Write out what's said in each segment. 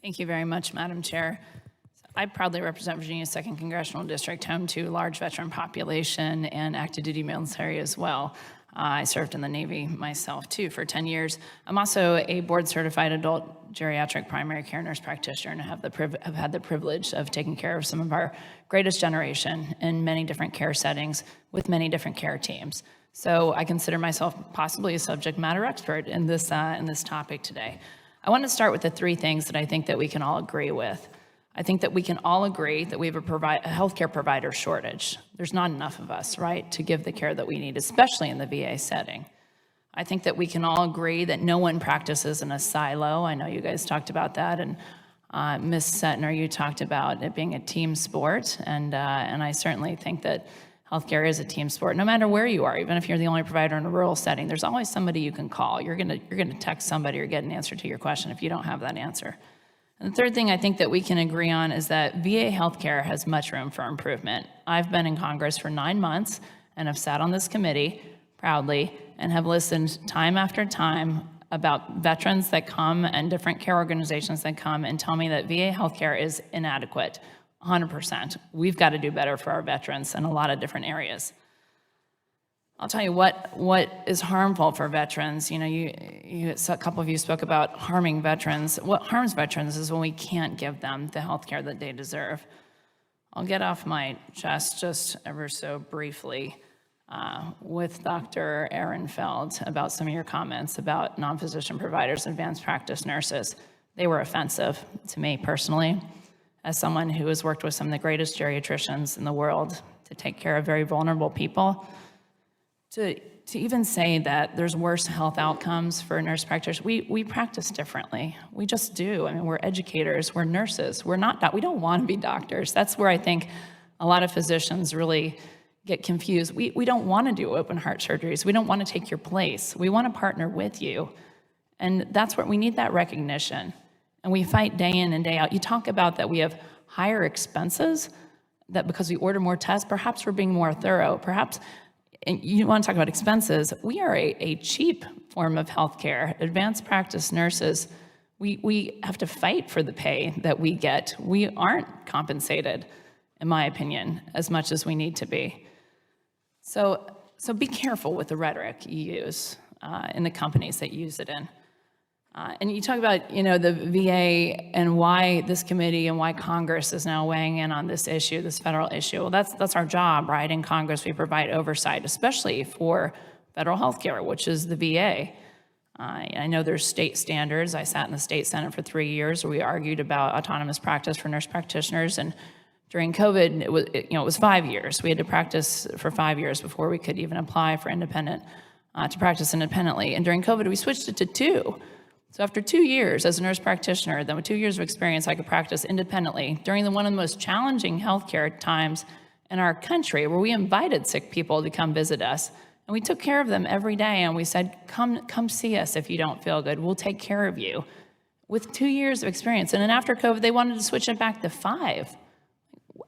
Thank you very much, Madam Chair. I proudly represent Virginia's 2nd Congressional District, home to a large veteran population and active duty military as well. I served in the Navy myself, too, for 10 years. I'm also a board-certified adult geriatric primary care nurse practitioner and have had the privilege of taking care of some of our greatest generation in many different care settings with many different care teams. So I consider myself possibly a subject matter expert in this topic today. I want to start with the 3 things that I think that we can all agree with. I think that we can all agree that we have a healthcare provider shortage. There's not enough of us, right, to give the care that we need, especially in the VA setting. I think that we can all agree that no one practices in a silo. I know you guys talked about that, and Ms. Setner, you talked about it being a team sport, and I certainly think that healthcare is a team sport, no matter where you are. Even if you're the only provider in a rural setting, there's always somebody you can call. You're gonna text somebody or get an answer to your question if you don't have that answer. And the third thing I think that we can agree on is that VA healthcare has much room for improvement. I've been in Congress for 9 months and have sat on this committee proudly and have listened time after time about veterans that come and different care organizations that come and tell me that VA healthcare is inadequate, 100%. We've got to do better for our veterans in a lot of different areas. I'll tell you what is harmful for veterans. You know, a couple of you spoke about harming veterans. What harms veterans is when we can't give them the health care that they deserve. I'll get off my chest just ever so briefly with Dr. Ehrenfeld about some of your comments about non-physician providers, advanced practice nurses. They were offensive to me personally, as someone who has worked with some of the greatest geriatricians in the world to take care of very vulnerable people. To even say that there's worse health outcomes for nurse practitioners, we practice differently. We just do. I mean, we're educators, we're nurses, we don't want to be doctors. That's where I think a lot of physicians really get confused. We don't want to do open heart surgeries. We don't want to take your place. We want to partner with you. And that's where we need that recognition. And we fight day in and day out. You talk about that we have higher expenses, that because we order more tests, perhaps we're being more thorough, perhaps. And you want to talk about expenses, we are a cheap form of healthcare. Advanced practice nurses, we have to fight for the pay that we get. We aren't compensated, in my opinion, as much as we need to be. So be careful with the rhetoric you use in the companies that use it in. And you talk about, the VA and why this committee and why Congress is now weighing in on this issue, this federal issue. Well, that's our job, right? In Congress, we provide oversight, especially for federal health care, which is the VA. I know there's state standards. I sat in the state Senate for 3 years where we argued about autonomous practice for nurse practitioners. And during COVID, it was 5 years. We had to practice for 5 years before we could even apply for to practice independently. And during COVID, we switched it to 2. So after 2 years as a nurse practitioner, then with 2 years of experience, I could practice independently during one of the most challenging healthcare times in our country, where we invited sick people to come visit us. And we took care of them every day, and we said, come see us if you don't feel good. We'll take care of you. With 2 years of experience. And then after COVID, they wanted to switch it back to 5.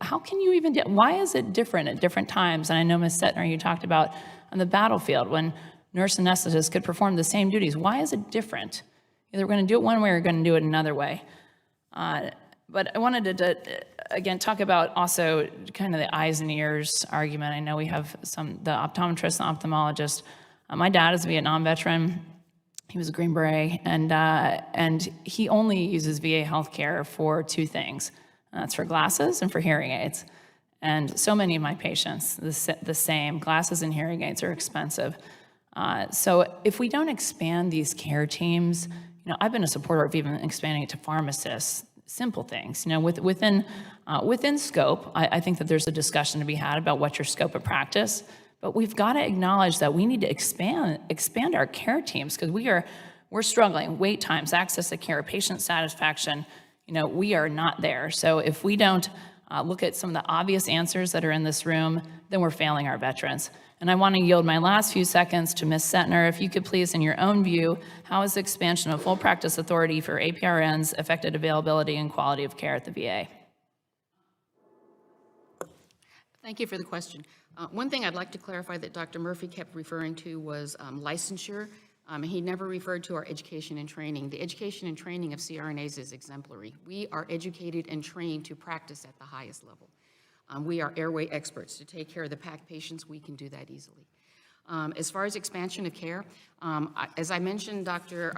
How can you even why is it different at different times? And I know, Ms. Setner, you talked about on the battlefield when nurse anesthetists could perform the same duties. Why is it different? Either we're going to do it one way or we're going to do it another way. But I wanted to again, talk about also kind of the eyes and ears argument. I know we have the optometrist and ophthalmologist. My dad is a Vietnam veteran. He was a Green Beret, and he only uses VA healthcare for 2 things. That's for glasses and for hearing aids. And so many of my patients, the same. Glasses and hearing aids are expensive. So if we don't expand these care teams, I've been a supporter of even expanding it to pharmacists, simple things. Within scope, I think that there's a discussion to be had about what's your scope of practice, but we've got to acknowledge that we need to expand our care teams, because we're struggling. Wait times, access to care, patient satisfaction, we are not there. So if we don't look at some of the obvious answers that are in this room, then we're failing our veterans. And I want to yield my last few seconds to Ms. Setner. If you could please, in your own view, how has the expansion of full practice authority for APRNs affected availability and quality of care at the VA? Thank you for the question. One thing I'd like to clarify that Dr. Murphy kept referring to was licensure. He never referred to our education and training. The education and training of CRNAs is exemplary. We are educated and trained to practice at the highest level. We are airway experts. To take care of the PAC patients, we can do that easily. As far as expansion of care, as I mentioned, Dr.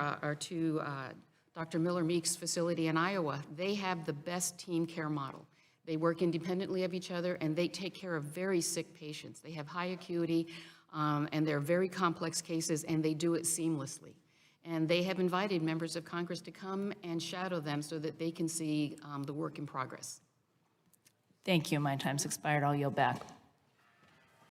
Miller-Meek's facility in Iowa, they have the best team care model. They work independently of each other, and they take care of very sick patients. They have high acuity, and they're very complex cases, and they do it seamlessly. And they have invited members of Congress to come and shadow them so that they can see the work in progress. Thank you. My time's expired. I'll yield back.